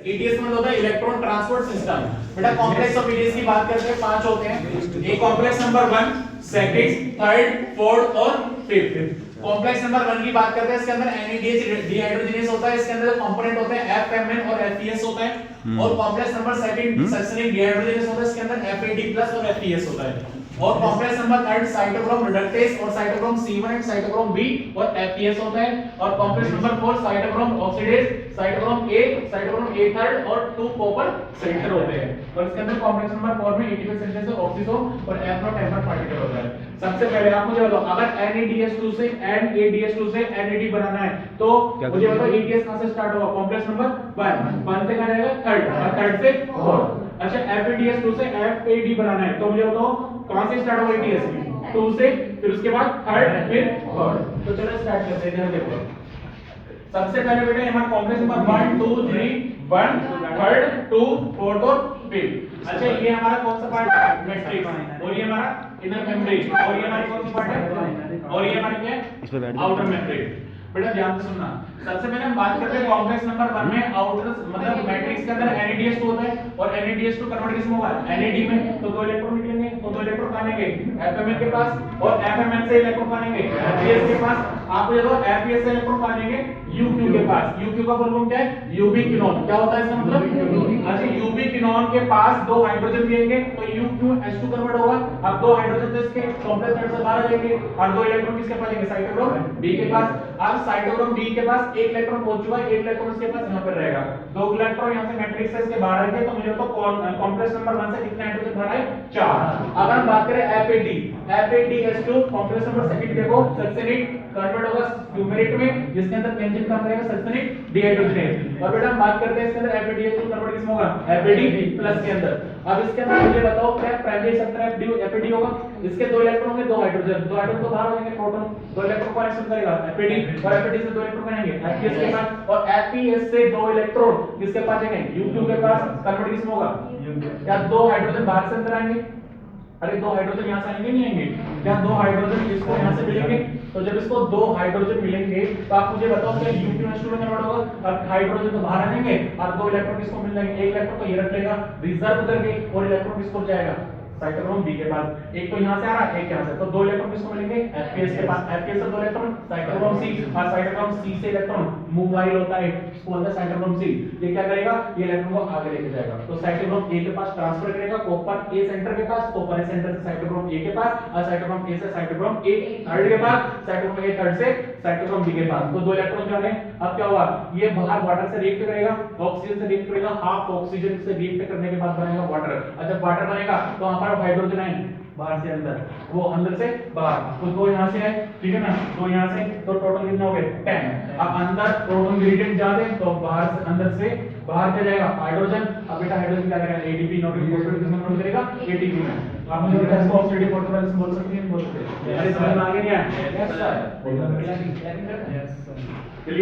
ETS मतलब होता है इलेक्ट्रॉन ट्रांसपोर्ट सिस्टम। बेटा कॉम्प्लेक्स ऑफ ईटीएस की बात करते हैं, 5 होते हैं। एक complex number 1, second, third, fourth और फिफ्थ। कॉम्प्लेक्स नंबर 1 की बात करते हैं, इसके अंदर NADH डिहाइड्रोजनेस होता है, इसके अंदर कंपोनेंट होते हैं FMN और FES होता है। और कॉम्प्लेक्स नंबर 2 सक्सेसिव डिहाइड्रोजनेस होता है, इसके अंदर FAD+ और FES होता है। और कॉम्प्लेक्स नंबर 3 साइटोक्रोम रिडक्टेस और cytochrome C1 and cytochrome B और FES होता है। और complex number 4 cytochrome oxidase, cytochrome A, cytochrome A3 और 2 कॉपर सेंटर होते हैं। और इसके अंदर कॉम्प्लेक्स नंबर 4 में 85% से ऑक्सीजन और F0 पार्टिकल होता है। सबसे पहले आप मुझे बताओ, अगर NADH2 से NADH2 से NAD बनाना है तो मुझे बताओ ETS कहां से स्टार्ट होगा? कॉम्प्लेक्स नंबर 1 से कहां जाएगा? थर्ड, और थर्ड से फोर्थ। अच्छा, FADH2 से FAD बनाना है तो मुझे बताओ कहां से स्टार्ट होगा? ETS 2 से, फिर उसके बाद थर्ड, फिर फोर्थ। तो चलो स्टार्ट करते हैं। ध्यान देखो, सबसे पहले बेटा हमारा कॉम्प्लेक्स नंबर 1 2 3 1 थर्ड 2 फोर्थ और फिफ्थ। अच्छा, ये हमारा कौन सा पार्ट है? मैट्रिक्स। और ये हमारा इनर मेम्ब्रेन। और ये हमारी कौन सी पार्ट है? और ये हमारी क्या है? Outer membrane. बेटा ध्यान से सुनना, सबसे पहले हम बात करते हैं कॉम्प्लेक्स नंबर 1 में आउटर मतलब मैट्रिक्स के अंदर NADH2 होता है और NADH2 कन्वर्ट किसमें होगा? NAD में। तो दो इलेक्ट्रॉन निकलेंगे, तो दो इलेक्ट्रॉन कहां आएंगे? FMN के पास। और FMN से इलेक्ट्रॉन कहां आएंगे? FES के पास। आपको ये दो FES से इलेक्ट्रॉन कहां आएंगे? UQ के पास। UQ का फुल फॉर्म क्या है? यूबिक्विनोन। क्या होता है इसका मतलब? अच्छा, यूबिक्विनोन के पास दो हाइड्रोजन दिएंगे तो UQH2 कन्वर्ट होगा। अब दो हाइड्रोजन तो इसके कॉम्प्लेक्स नंबर से बाहर आ जाएंगे और दो इलेक्ट्रॉन किसके पास जाएंगे? साइटोक्रोम B के पास। अब साइटोक्रोम B के पास एक इलेक्ट्रॉन पहुंच चुका है, एक इलेक्ट्रॉन इसके पास यहां पर रहेगा। दो इलेक्ट्रॉन यहां से मैट्रिक्स से इसके बाहर आएंगे तो मुझे तो कॉम्प्लेक्स नंबर 1 से कितने हाइड्रोजन बाहर आए? 4। अगर हम बात करें FADH2 कॉम्प्लेक्स नंबर सेकंड देखो, सक्सेनिक कन्वर्ट होगा फ्यूमेरेट में, जिसके अंदर बेंजीन का रहेगा सक्सेनिक डिहाइड्रोजनेस। और बेटा हम बात करते हैं इसके अंदर FADH2 कन्वर्ट किसमें होगा? FAD+ के अंदर। अब इसके अंदर मुझे बताओ क्या प्राइमरी सेक्टर FAD होगा? इसके दो इलेक्ट्रॉन होंगे, दो हाइड्रोजन तो बाहर हो जाएंगे, प्रोटॉन। दो इलेक्ट्रॉन कौन एक्सेप्ट करेगा? FAD। और FAD से दो इलेक्ट्रॉन बनाएंगे FES के पास। और FES से दो इलेक्ट्रॉन किसके पास जाएंगे? UQ के पास। कन्वर्ट किसमें होगा? क्या दो हाइड्रोजन बाहर से अंदर आएंगे? अरे दो हाइड्रोजन यहां से आएंगे नहीं आएंगे? क्या दो हाइड्रोजन इसको यहां से मिलेंगे? तो जब इसको दो हाइड्रोजन मिलेंगे तो आप मुझे बताओ क्या UQH2 में कन्वर्ट होगा? अब हाइड्रोजन तो बाहर आ जाएंगे और दो इलेक्ट्रॉन किसको मिल जाएंगे? एक इलेक्ट्रॉन तो ये रख लेगा रिजर्व करके और इलेक्ट्रॉन किसको जाएगा? साइटोक्रोम B के पास। एक तो यहां से आ रहा है, एक यहां से, तो दो इलेक्ट्रॉन किसको मिलेंगे? FES के पास। FES से दो इलेक्ट्रॉन साइटोक्रोम C, और साइटोक्रोम C से इलेक्ट्रॉन मूवाइल होता है, इसको बोलते हैं साइटोक्रोम C। ये क्या करेगा? ये इलेक्ट्रॉन को आगे लेके जाएगा। तो साइटोक्रोम A के पास ट्रांसफर करेगा कॉपर A सेंटर के पास, कॉपर A सेंटर से साइटोक्रोम A के पास, और साइटोक्रोम A से साइटोक्रोम A थर्ड के पास, साइटोक्रोम A थर्ड से साइटोक्रोम B के पास। तो दो इलेक्ट्रॉन जा रहे हैं। अब क्या हुआ? ये बाहर वाटर से रिएक्ट करेगा, ऑक्सीजन से रिएक्ट करेगा, हाफ ऑक्सीजन से रिएक्ट करने के बाद बनेगा वाटर। और जब वाटर बनेगा तो वहां पर हाइड्रोजन आएंगे बाहर से अंदर, वो अंदर से बाहर। तो दो यहां से है, ठीक है ना, दो यहां से, तो टोटल कितना हो गए? 10। अब अंदर प्रोटॉन ग्रेडिएंट ज्यादा है तो बाहर से अंदर से बाहर क्या जाएगा? हाइड्रोजन। अब बेटा हाइड्रोजन क्या करेगा? ADP नॉट फॉस्फेट किसमें कन्वर्ट करेगा? ATP में। आप मुझे बता इसको ऑक्सीडेटिव फोटोसिंथेसिस बोल सकते हैं, बोल सकते हैं। अरे समझ में आ गया क्या? Yes sir. क्लियर?